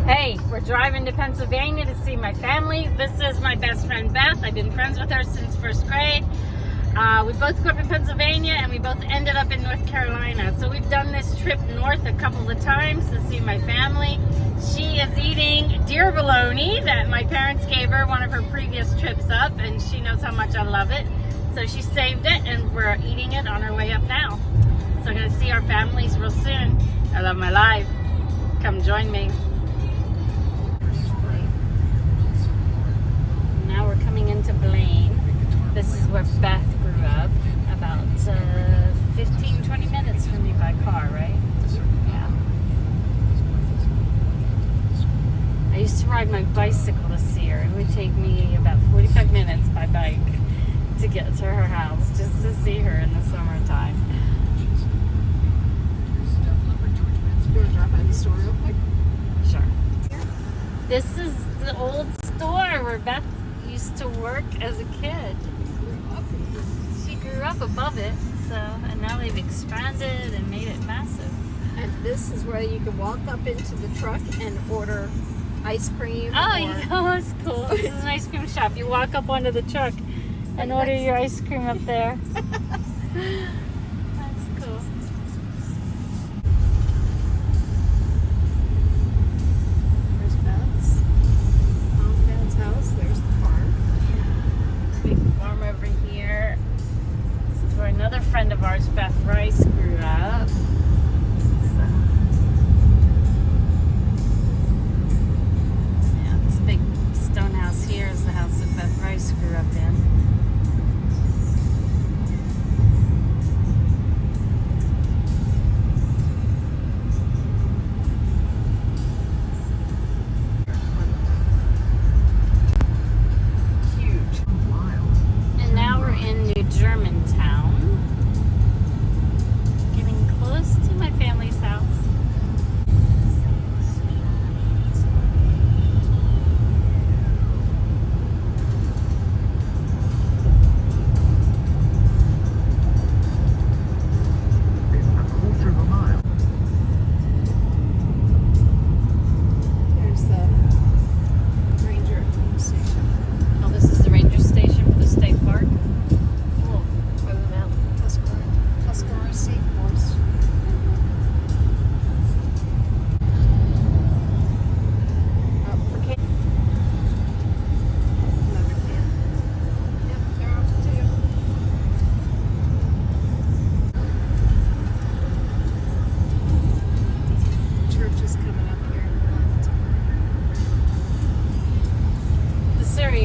Hey, we're driving to Pennsylvania to see my family. This is my best friend Beth. I've been friends with her since first grade. We both grew up in Pennsylvania and we both ended up in North Carolina. So we've done this trip north a couple of times to see my family. She is eating deer bologna that my parents gave her one of her previous trips up, and she knows how much I love it. So she saved it and we're eating it on our way up now. So I'm going to see our families real soon. I love my life. Come join me. Now we're coming into Blaine. This is where Beth grew up, about 15-20 minutes from me by car, right? Yeah. I used to ride my bicycle to see her. It would take me about 45 minutes by bike to get to her house, just to see her in the summertime. You want to drop by the store real quick? Sure. This is the old store where Beth used to work as a kid. She grew up above it, and now they've expanded and made it massive. And this is where you can walk up into the truck and order ice cream. That's cool. This is an ice cream shop. You walk up onto the truck and order your ice cream up there. That's cool. There's Beth's. Mom and Dad's house. There's the farm. Big farm over here. This is where another friend of ours, Beth Rice, grew up. Yeah, this big stone house here is the house that Beth Rice grew up in.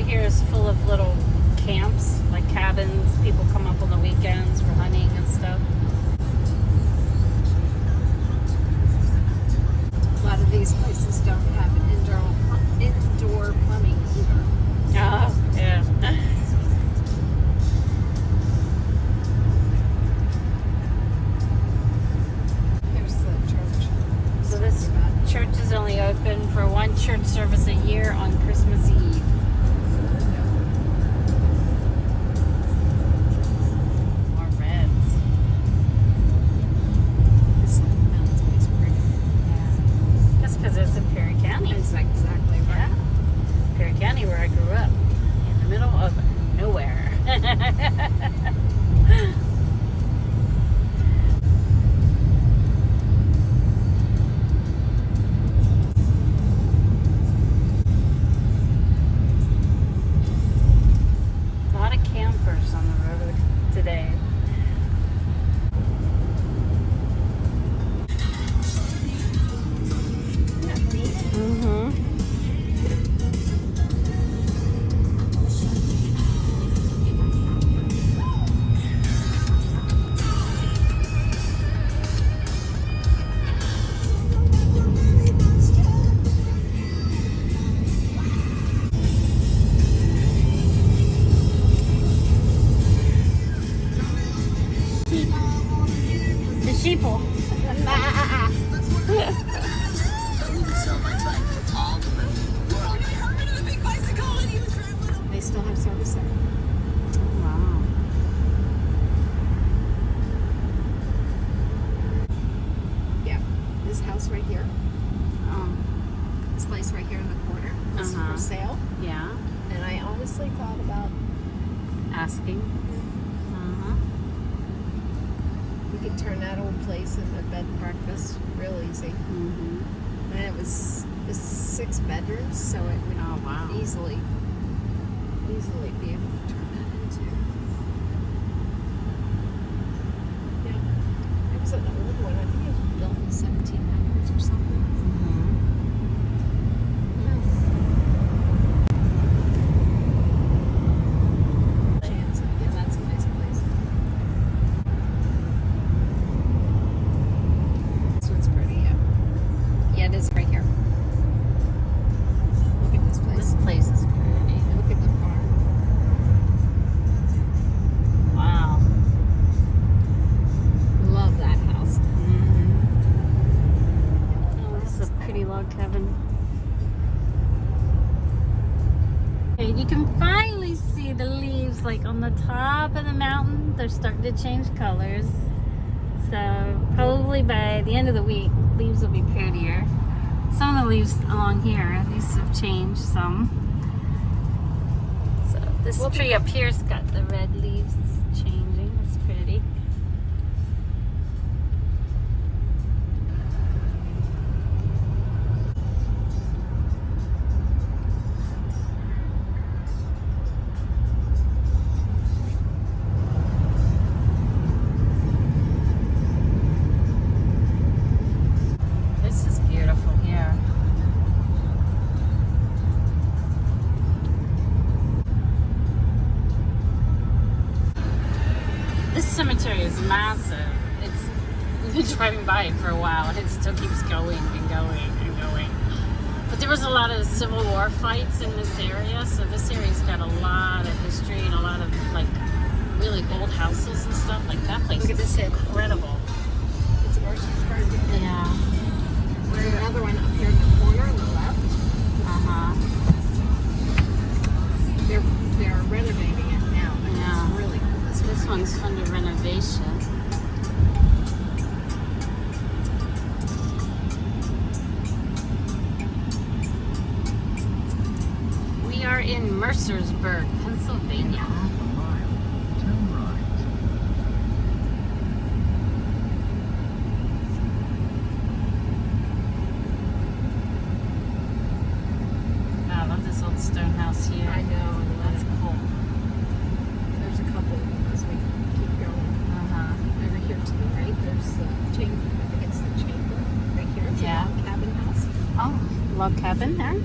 Here is full of little camps, like cabins. People come up on the weekends for hunting and stuff. A lot of these places don't have indoor plumbing either. Oh, yeah. Here's the church. So this church is only open for one church service a year on Christmas Eve. Where I grew up, in the middle of nowhere. place right here in the corner was for sale. Yeah. And I honestly thought about Asking. you could turn that old place into a bed and breakfast real easy. And it was 6 bedrooms, so it would easily be able to turn that into. Yeah. It was an old one. I think it was built in the 1700s or something. Yeah, that's a nice place. This one's pretty, yeah. Yeah, it is right here. Look at this place. This place is pretty. Look at the farm. Wow. Love that house. Oh, this is a pretty log cabin. Okay, you can finally see the leaves like on the top of the mountain. They're starting to change colors. So probably by the end of the week, leaves will be prettier. Some of the leaves along here, these have changed some. So this tree up here's got the red leaves. It's changing. It's pretty. This is beautiful here. This cemetery is massive. We've been driving by it for a while and it still keeps going and going and going. But there was a lot of Civil War fights in this area, so this area's got a lot of history and a lot of like really old houses and stuff. Like that place is incredible. It's a Mercer's Garden. Yeah. There's another one up here in the corner on the left. They're renovating it now. But Yeah. it's really cool. This one's under renovation. We are in Mercersburg, Pennsylvania. I love this old stone house here. I know. That's cool. There's a couple of them as we keep going. Over here to the right, there's the chamber. I think it's the chamber right here. It's a log cabin house. Oh, log cabin there?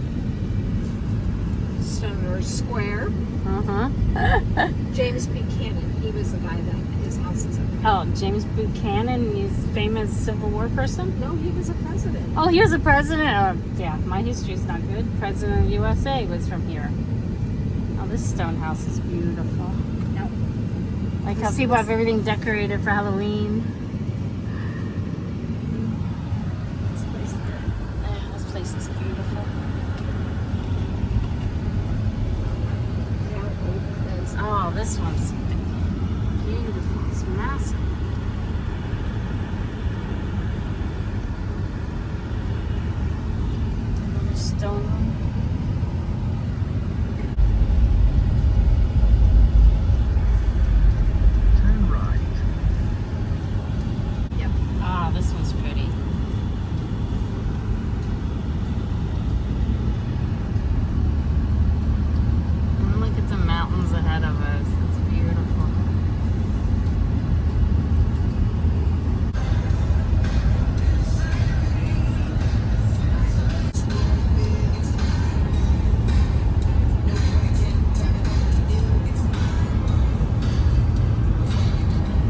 Stone or square. James Buchanan. He was the guy that his house is up there. Oh, James Buchanan, he's a famous Civil War person? No, he was a president. Oh, he was a president? Yeah, my history's not good. President of USA was from here. Oh, this stone house is beautiful. Yep. Like how people have everything decorated for Halloween. This place is good. Yeah, this place is beautiful. Oh, this one's beautiful. It's massive. Stone. Turn right. Yep. Ah, this one's pretty. And look at the mountains ahead of us. It's beautiful.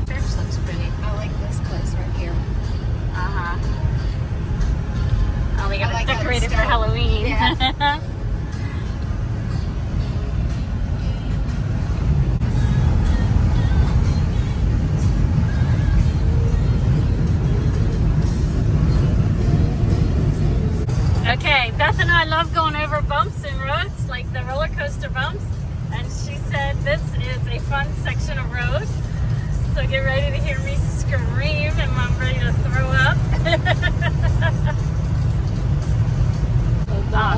Church looks pretty. I like this place right here. Oh, we got I like it that decorated for stone. Halloween. Yeah. Okay, Beth and I love going over bumps and roads, like the roller coaster bumps. And she said this is a fun section of road. So get ready to hear me scream and I'm ready to throw up. Oh,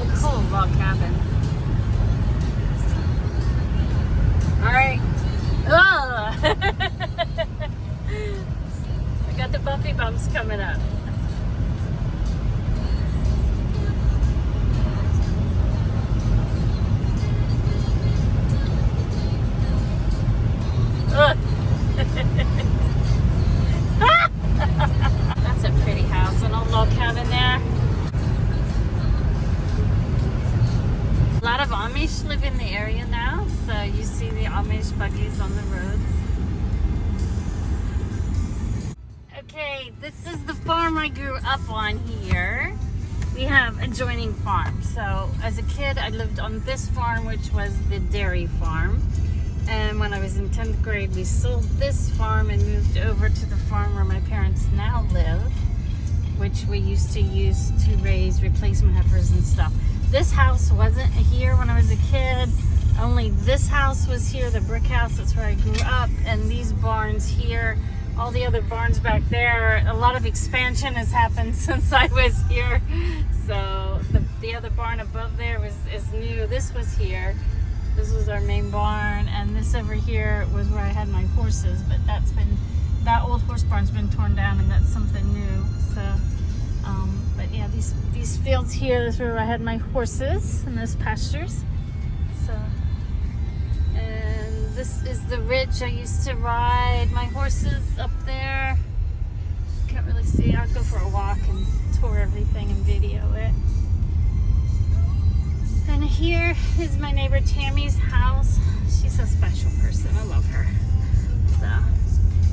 Amish live in the area now, so you see the Amish buggies on the roads. Okay, this is the farm I grew up on here. We have adjoining farms. So as a kid, I lived on this farm, which was the dairy farm. And when I was in 10th grade, we sold this farm and moved over to the farm where my parents now live, which we used to use to raise replacement heifers and stuff. This house wasn't here when I was a kid. Only this house was here, the brick house. That's where I grew up. And these barns here, all the other barns back there, a lot of expansion has happened since I was here. So the other barn above there is new. This was here. This was our main barn, and this over here was where I had my horses, but that old horse barn's been torn down, and that's something new. So, but yeah, these fields here is where I had my horses and those pastures. So, and this is the ridge I used to ride my horses up there. Can't really see. I'll go for a walk and tour everything and video it. And here is my neighbor Tammy's house. She's a special person. I love her. So,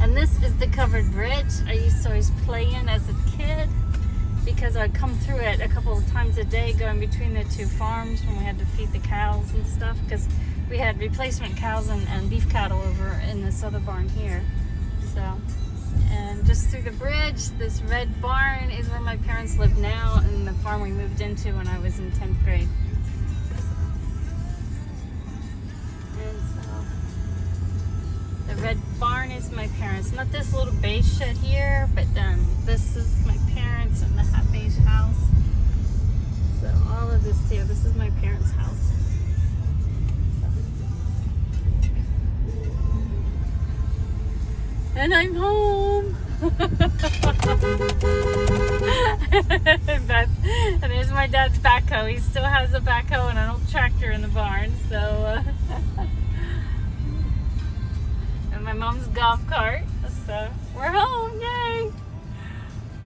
and this is the covered bridge I used to always play in as a kid, because I'd come through it a couple of times a day going between the two farms when we had to feed the cows and stuff, because we had replacement cows and beef cattle over in this other barn here. So, and just through the bridge, this red barn is where my parents live now, and the farm we moved into when I was in 10th grade. The red barn is my parents. Not this little beige shed here, but this is my parents and the hot beige house. So all of this here, this is my parents' house. And I'm home. And there's my dad's backhoe. He still has a backhoe and an old tractor in the barn. So. My mom's golf cart, so we're home, yay!